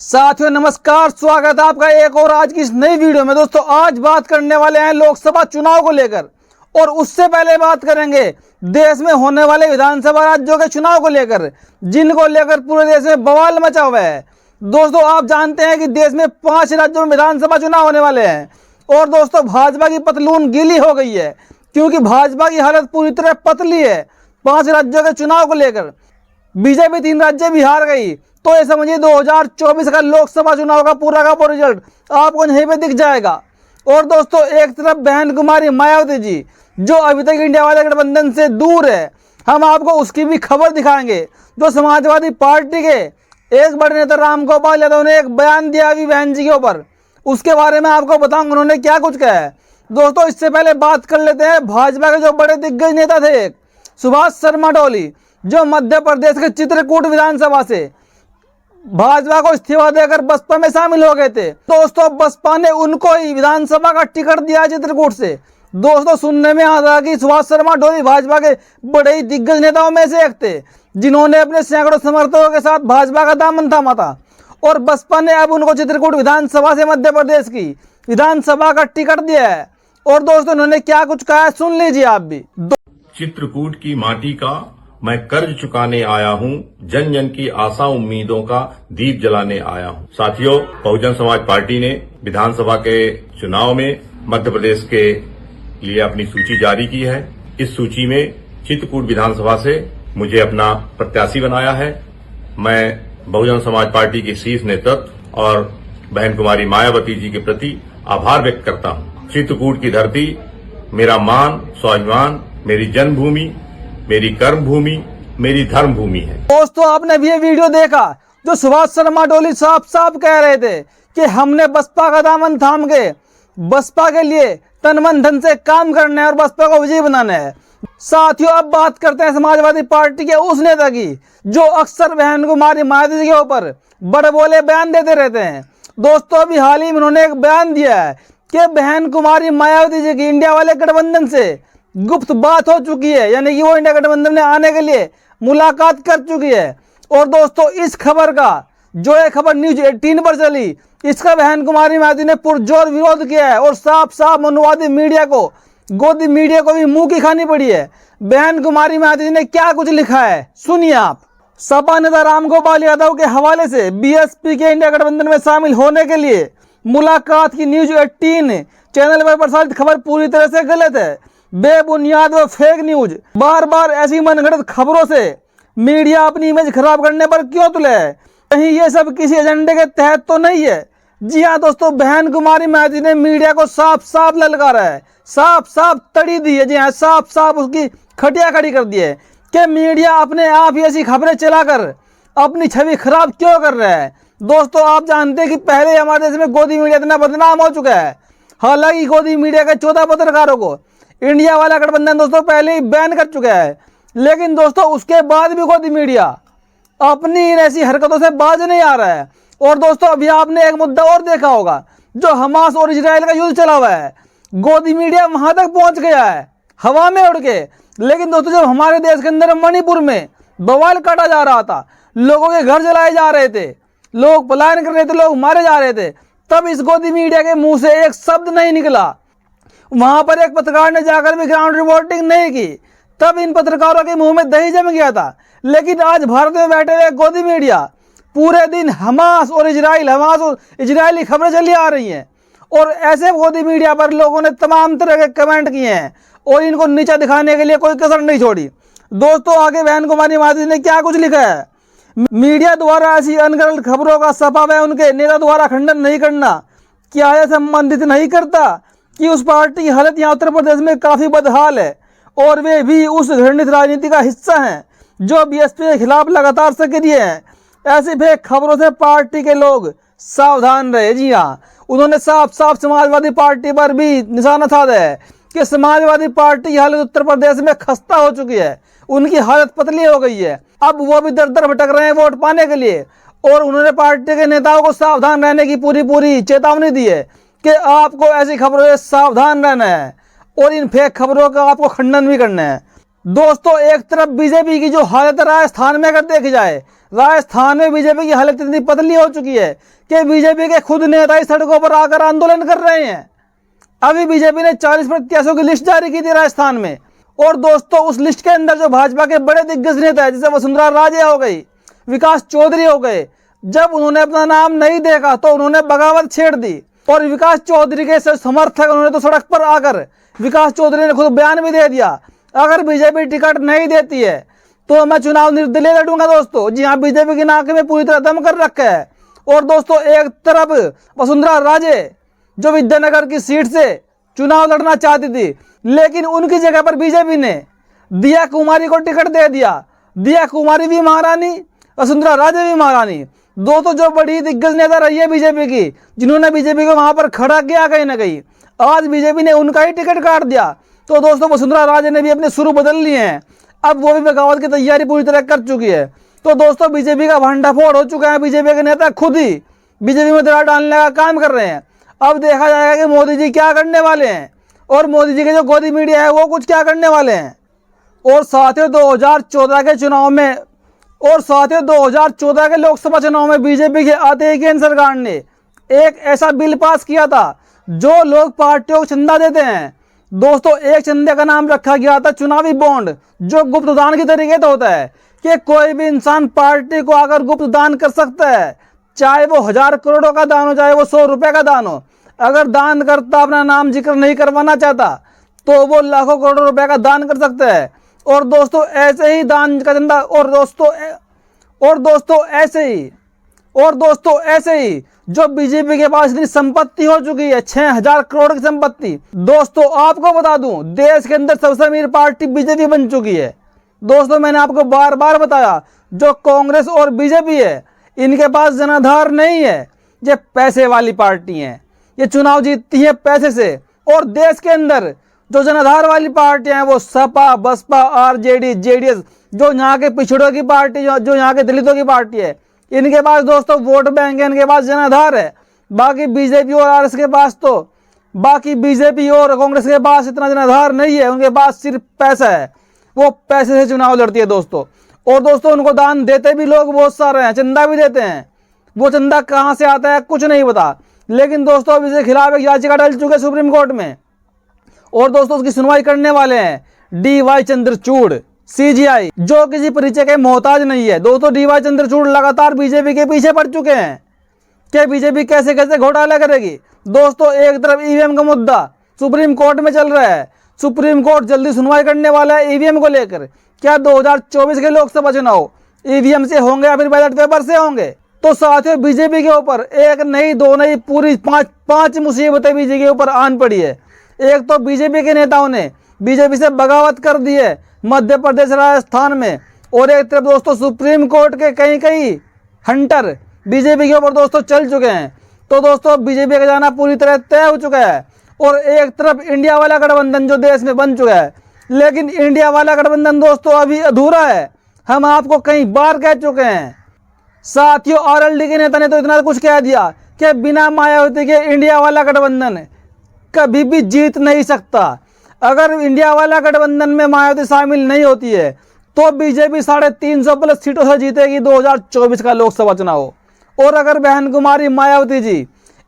साथियों नमस्कार, स्वागत है आपका एक और आज की इस नई वीडियो में। दोस्तों आज बात करने वाले हैं लोकसभा चुनाव को लेकर, और उससे पहले बात करेंगे देश में होने वाले विधानसभा राज्यों के चुनाव को लेकर, जिनको लेकर पूरे देश में बवाल मचा हुआ है। दोस्तों आप जानते हैं कि देश में 5 राज्यों में विधानसभा चुनाव होने वाले हैं, और दोस्तों भाजपा की पतलून गीली हो गई है, क्योंकि भाजपा की हालत पूरी तरह पतली है 5 राज्यों के चुनाव को लेकर। बीजेपी 3 राज्य भी हार गई, तो ये समझिए 2024 का लोकसभा चुनाव का पूरा रिजल्ट आपको यहीं पे दिख जाएगा। और दोस्तों एक तरफ बहन कुमारी मायावती जी, जो अभी तक इंडिया वाले गठबंधन से दूर है, हम आपको उसकी भी खबर दिखाएंगे। जो समाजवादी पार्टी के एक बड़े नेता रामगोपाल यादव ने एक बयान दिया अभी बहन जी के ऊपर, उसके बारे में आपको बताऊंगा उन्होंने क्या कुछ कहा है। दोस्तों इससे पहले बात कर लेते हैं भाजपा के जो बड़े दिग्गज नेता थे, एक सुभाष शर्मा डोली, जो मध्य प्रदेश के चित्रकूट विधानसभा से भाजपा को इस्तीफा देकर बसपा में शामिल हो गए थे। दोस्तों बसपा ने उनको ही विधानसभा का टिकट दिया चित्रकूट से। दोस्तों सुनने में आ रहा कि सुभाष शर्मा डोली भाजपा के बड़े ही दिग्गज नेताओं में से एक थे, जिन्होंने अपने सैकड़ों समर्थकों के साथ भाजपा का दामन थामा था, और बसपा ने अब उनको चित्रकूट विधानसभा से मध्य प्रदेश की विधानसभा का टिकट दिया है। और दोस्तों उन्होंने क्या कुछ कहा है सुन लीजिए आप भी। चित्रकूट की माटी का मैं कर्ज चुकाने आया हूं, जन जन की आशा उम्मीदों का दीप जलाने आया हूं। साथियों बहुजन समाज पार्टी ने विधानसभा के चुनाव में मध्य प्रदेश के लिए अपनी सूची जारी की है। इस सूची में चित्रकूट विधानसभा से मुझे अपना प्रत्याशी बनाया है। मैं बहुजन समाज पार्टी के शीर्ष नेतृत्व और बहन कुमारी मायावती जी के प्रति आभार व्यक्त करता हूं। चित्रकूट की धरती मेरा मान स्वाभिमान, मेरी जन्मभूमि, मेरी कर्म भूमि, मेरी धर्म भूमि है। दोस्तों आपने भी ये वीडियो देखा, जो सुभाष शर्मा डोली साफ साफ कह रहे थे कि हमने बसपा का दामन थाम के बसपा के लिए तन मन धन से काम करना है और बसपा को विजयी बनाना है। साथियों अब बात करते हैं समाजवादी पार्टी के उस नेता की, जो अक्सर बहन कुमारी मायावती के ऊपर बड़े बोले बयान देते रहते हैं। दोस्तों अभी हाल ही में उन्होंने एक बयान दिया है कि बहन कुमारी मायावती जी की इंडिया वाले गठबंधन से गुप्त बात हो चुकी है, यानी कि वो इंडिया गठबंधन में आने के लिए मुलाकात कर चुकी है। और दोस्तों इस खबर का जो ये खबर न्यूज 18 पर चली, इसका बहन कुमारी मायावती ने पुरजोर विरोध किया है, और साफ साफ मनुवादी मीडिया को, गोदी मीडिया को भी मुंह की खानी पड़ी है। बहन कुमारी मायावती ने क्या कुछ लिखा है सुनिए आप। सपा नेता रामगोपाल यादव के हवाले से बीएसपी के इंडिया गठबंधन में शामिल होने के लिए मुलाकात की न्यूज 18 चैनल पर प्रसारित खबर पूरी तरह से गलत है, बेबुनियाद व फेक न्यूज। बार बार ऐसी मनगढ़ंत खबरों से मीडिया अपनी इमेज खराब करने पर क्यों तुले है? कहीं ये सब किसी एजेंडे के तहत तो नहीं है? जी हाँ दोस्तों, बहन कुमारी मायावती ने मीडिया को साफ साफ ललकारा है, साफ साफ तड़ी दी है। जी हाँ, साफ साफ उसकी खटिया खड़ी कर दी है कि मीडिया अपने आप ही ऐसी खबरें चलाकर अपनी छवि खराब क्यों कर रहा है। दोस्तों आप जानते हैं कि पहले हमारे देश में गोदी मीडिया इतना बदनाम हो चुका है। हालांकि गोदी मीडिया के 14 पत्रकारों को इंडिया वाला गठबंधन दोस्तों पहले ही बैन कर चुका है, लेकिन दोस्तों उसके बाद भी गोदी मीडिया अपनी ऐसी हरकतों से बाज नहीं आ रहा है। और दोस्तों अभी आपने एक मुद्दा और देखा होगा, जो हमास और इजराइल का युद्ध चला हुआ है, गोदी मीडिया वहां तक पहुंच गया है हवा में उड़ के। लेकिन दोस्तों जब हमारे देश के अंदर मणिपुर में बवाल काटा जा रहा था, लोगों के घर जलाए जा रहे थे, लोग पलायन कर रहे थे, लोग मारे जा रहे थे, तब इस गोदी मीडिया के मुंह से एक शब्द नहीं निकला। वहां पर एक पत्रकार ने जाकर भी ग्राउंड रिपोर्टिंग नहीं की, तब इन पत्रकारों के मुंह में दही जम गया था। लेकिन आज भारत में बैठे हुए गोदी मीडिया पूरे दिन हमास और इजरायली खबरें चली आ रही हैं, और ऐसे गोदी मीडिया पर लोगों ने तमाम तरह के कमेंट किए हैं, और इनको नीचा दिखाने के लिए कोई कसर नहीं छोड़ी। दोस्तों आगे बहन कुमारी मायावती ने क्या कुछ लिखा है। मीडिया द्वारा ऐसी अनगढ़ंत खबरों का सपा व उनके नेता द्वारा खंडन नहीं करना क्या यह संबंधित नहीं करता कि उस पार्टी की हालत यहाँ उत्तर प्रदेश में काफी बदहाल है, और वे भी उस घृणित राजनीति का हिस्सा हैं जो बीएसपी के खिलाफ लगातार सक्रिय हैं। ऐसी फेक खबरों से पार्टी के लोग सावधान रहे। जी हाँ, उन्होंने साफ साफ समाजवादी पार्टी पर भी निशाना साधा है कि समाजवादी पार्टी की हालत उत्तर प्रदेश में खस्ता हो चुकी है, उनकी हालत पतली हो गई है, अब वो भी दर दर भटक रहे हैं वोट पाने के लिए। और उन्होंने पार्टी के नेताओं को सावधान रहने की पूरी चेतावनी दी है कि आपको ऐसी खबरों से सावधान रहना है, और इन फेक खबरों का आपको खंडन भी करना है। दोस्तों एक तरफ बीजेपी की जो हालत राजस्थान में अगर देखी जाए, राजस्थान में बीजेपी की हालत इतनी पतली हो चुकी है कि बीजेपी के खुद नेता ही सड़कों पर आकर आंदोलन कर रहे हैं। अभी बीजेपी ने 40 प्रत्याशियों की लिस्ट जारी की थी राजस्थान में, और दोस्तों उस लिस्ट के अंदर जो भाजपा के बड़े दिग्गज नेता है, जैसे वसुंधरा राजे हो गई, विकास चौधरी हो गए, जब उन्होंने अपना नाम नहीं देखा तो उन्होंने बगावत छेड़ दी, और विकास चौधरी के समर्थक उन्होंने तो सड़क पर आकर, विकास चौधरी ने खुद बयान भी दे दिया, अगर बीजेपी टिकट नहीं देती है तो मैं चुनाव निर्दलीय लड़ूंगा। दोस्तों जी हाँ, बीजेपी की नाक में पूरी तरह दम कर रखा है। और दोस्तों एक तरफ वसुंधरा राजे जो विद्यानगर की सीट से चुनाव लड़ना चाहती थी, लेकिन उनकी जगह पर बीजेपी ने दिया कुमारी को टिकट दे दिया। दिया कुमारी भी महारानी, वसुंधरा राजे भी महारानी, दोस्तों जो बड़ी दिग्गज नेता रही है बीजेपी की, जिन्होंने बीजेपी को वहां पर खड़ा किया कहीं ना कहीं, आज बीजेपी ने उनका ही टिकट काट दिया। तो दोस्तों वसुंधरा राजे ने भी अपने शुरू बदल लिए हैं, अब वो भी बगावत की तैयारी पूरी तरह कर चुकी है। तो दोस्तों बीजेपी का भंडाफोड़ हो चुका है, बीजेपी के नेता खुद ही बीजेपी में दरार डालने का काम कर रहे हैं। अब देखा जाएगा कि मोदी जी क्या करने वाले हैं, और मोदी जी के जो गोदी मीडिया है वो कुछ क्या करने वाले हैं। और साथियों 2014 के चुनाव में, और साथियों 2014 के लोकसभा चुनाव में बीजेपी के आते ही केंद्र सरकार ने एक ऐसा बिल पास किया था जो लोग पार्टियों को चंदा देते हैं। दोस्तों एक चंदे का नाम रखा गया था चुनावी बॉन्ड, जो गुप्त दान के तरीके से होता है कि कोई भी इंसान पार्टी को आकर गुप्त दान कर सकता है, चाहे वो 1000 करोड़ों का दान हो, चाहे वो 100 रुपए का दान हो। अगर दान करता अपना नाम जिक्र नहीं करवाना चाहता तो वो लाखों करोड़ों रुपए का दान कर सकता है। और दोस्तों ऐसे ही दान का चंदा, और दोस्तों ऐसे ही जो बीजेपी के पास इतनी संपत्ति हो चुकी है, 6000 करोड़ की संपत्ति। दोस्तों आपको बता दूं, देश के अंदर सबसे अमीर पार्टी बीजेपी बन चुकी है। दोस्तों मैंने आपको बार बार बताया, जो कांग्रेस और बीजेपी है इनके पास जनाधार नहीं है, ये पैसे वाली पार्टी है, ये चुनाव जीतती है पैसे से। और देश के अंदर जो जनाधार वाली पार्टियां हैं वो सपा, बसपा, आरजेडी, जेडीएस, जो यहाँ के पिछड़ों की पार्टी, जो यहाँ के दलितों की पार्टी है, इनके पास दोस्तों वोट बैंक है, इनके पास जनाधार है। बाकी बीजेपी और आरएस के पास तो, बाकी बीजेपी और कांग्रेस के पास इतना जनाधार नहीं है, उनके पास सिर्फ पैसा है, वो पैसे से चुनाव लड़ती है दोस्तों। और दोस्तों उनको दान देते भी लोग बहुत सारे हैं, चंदा भी देते हैं, वो चंदा कहाँ से आता है कुछ नहीं पता। लेकिन दोस्तों अब इसके खिलाफ एक याचिका डाल चुके हैं सुप्रीम कोर्ट में, और दोस्तों उसकी सुनवाई करने वाले हैं DY चंद्रचूड़, CGI, जो किसी परिचय के मोहताज नहीं है। दोस्तों DY चंद्रचूड़ लगातार बीजेपी के पीछे पड़ चुके हैं कि बीजेपी कैसे कैसे घोटाला करेगी। दोस्तों एक तरफ EVM का मुद्दा सुप्रीम कोर्ट में चल रहा है, सुप्रीम कोर्ट जल्दी सुनवाई करने वाला है EVM को लेकर। क्या 2024 के लोकसभा चुनाव EVM से होंगे या फिर बैलेट पेपर से होंगे? तो साथियों बीजेपी के ऊपर एक नहीं, दो नहीं, पूरी पांच मुसीबतें बीजेपी के ऊपर आन पड़ी है। एक तो बीजेपी के नेताओं ने बीजेपी से बगावत कर दी है मध्य प्रदेश, राजस्थान में, और एक तरफ दोस्तों सुप्रीम कोर्ट के कई हंटर बीजेपी के ऊपर दोस्तों चल चुके हैं। तो दोस्तों बीजेपी का जाना पूरी तरह तय हो चुका है। और एक तरफ इंडिया वाला गठबंधन जो देश में बन चुका है, लेकिन इंडिया वाला गठबंधन दोस्तों अभी अधूरा है। हम आपको कई बार कह चुके हैं साथियों, RLD के नेता ने तो इतना कुछ कह दिया कि बिना मायावती के इंडिया वाला गठबंधन कभी भी जीत नहीं सकता। अगर इंडिया वाला गठबंधन में मायावती शामिल नहीं होती है तो बीजेपी 350 प्लस सीटों से जीतेगी 2024 का लोकसभा चुनाव। और अगर बहन कुमारी मायावती जी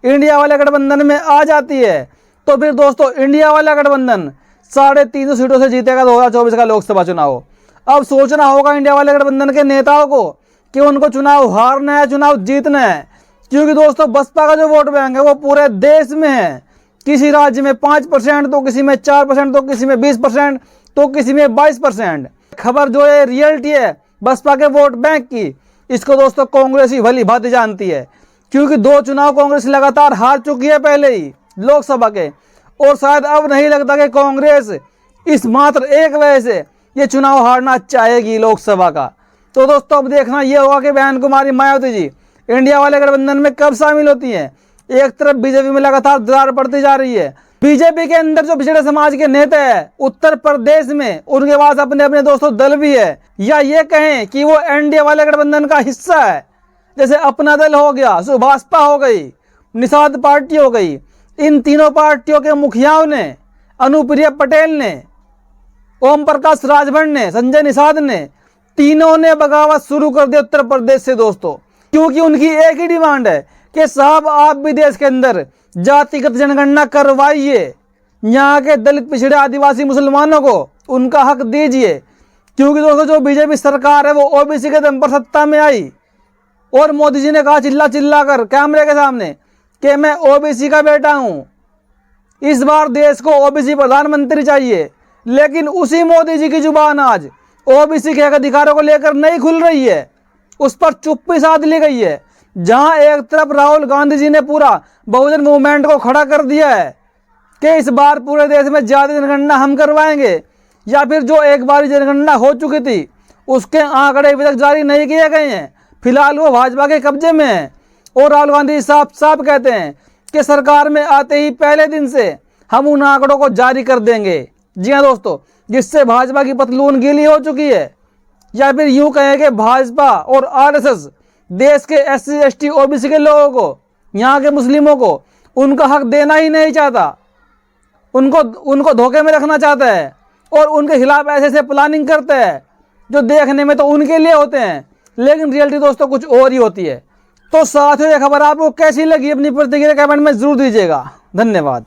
इंडिया वाले गठबंधन में आ जाती है तो फिर दोस्तों इंडिया वाला गठबंधन 350 सीटों से जीतेगा 2024 का लोकसभा चुनाव। अब सोचना होगा इंडिया वाले गठबंधन के नेताओं को कि उनको चुनाव हारना है, चुनाव जीतना है, क्योंकि दोस्तों बसपा का जो वोट बैंक है वो पूरे देश में है। किसी राज्य में 5%, तो किसी में 4%, तो किसी में 20%, तो किसी में 22%। खबर जो है रियलिटी है बसपा के वोट बैंक की, इसको दोस्तों कांग्रेस ही भली भांति जानती है, क्योंकि 2 चुनाव कांग्रेस लगातार हार चुकी है पहले ही लोकसभा के, और शायद अब नहीं लगता कि कांग्रेस इस मात्र एक वजह से ये चुनाव हारना चाहेगी लोकसभा का। तो दोस्तों अब देखना ये होगा कि बहन कुमारी मायावती जी इंडिया वाले गठबंधन में कब शामिल होती हैं। एक तरफ बीजेपी में लगातार दरार पड़ती जा रही है। बीजेपी के अंदर जो पिछड़े समाज के नेता है उत्तर प्रदेश में, उनके पास अपने अपने दोस्तों दल भी है, या ये कहें कि वो एनडीए वाले गठबंधन का हिस्सा है। जैसे अपना दल हो गया, सुभाषपा हो गई, निषाद पार्टी हो गई। इन तीनों पार्टियों के मुखियाओं ने, अनुप्रिया पटेल ने, ओम प्रकाश राजभर ने, संजय निषाद ने, तीनों ने बगावत शुरू कर दी उत्तर प्रदेश से दोस्तों, क्योंकि उनकी एक ही डिमांड है कि साहब आप भी देश के अंदर जातिगत जनगणना करवाइए, यहाँ के दलित पिछड़े आदिवासी मुसलमानों को उनका हक दीजिए। क्योंकि दोस्तों जो बीजेपी सरकार है वो ओबीसी के दम पर सत्ता में आई और मोदी जी ने कहा चिल्ला चिल्ला कर कैमरे के सामने कि मैं ओबीसी का बेटा हूं, इस बार देश को ओबीसी प्रधानमंत्री चाहिए। लेकिन उसी मोदी जी की जुबान आज ओबीसी के अधिकारों को लेकर नहीं खुल रही है, उस पर चुप्पी साध ली गई है। जहां एक तरफ राहुल गांधी जी ने पूरा बहुजन मूवमेंट को खड़ा कर दिया है कि इस बार पूरे देश में जाति जनगणना हम करवाएंगे, या फिर जो एक बार जनगणना हो चुकी थी उसके आंकड़े अभी तक जारी नहीं किए गए हैं, फिलहाल वो भाजपा के कब्जे में है। और राहुल गांधी साफ साफ कहते हैं कि सरकार में आते ही पहले दिन से हम उन आंकड़ों को जारी कर देंगे। जी हाँ दोस्तों, जिससे भाजपा की पतलून गीली हो चुकी है, या फिर यूं कहें कि भाजपा और आरएसएस देश के एससी एसटी ओबीसी के लोगों को, यहाँ के मुस्लिमों को उनका हक देना ही नहीं चाहता, उनको धोखे में रखना चाहता है और उनके खिलाफ ऐसे ऐसे प्लानिंग करते हैं जो देखने में तो उनके लिए होते हैं, लेकिन रियलिटी दोस्तों कुछ और ही होती है। तो साथियों ये खबर आपको कैसी लगी अपनी प्रतिक्रिया कमेंट में जरूर दीजिएगा। धन्यवाद।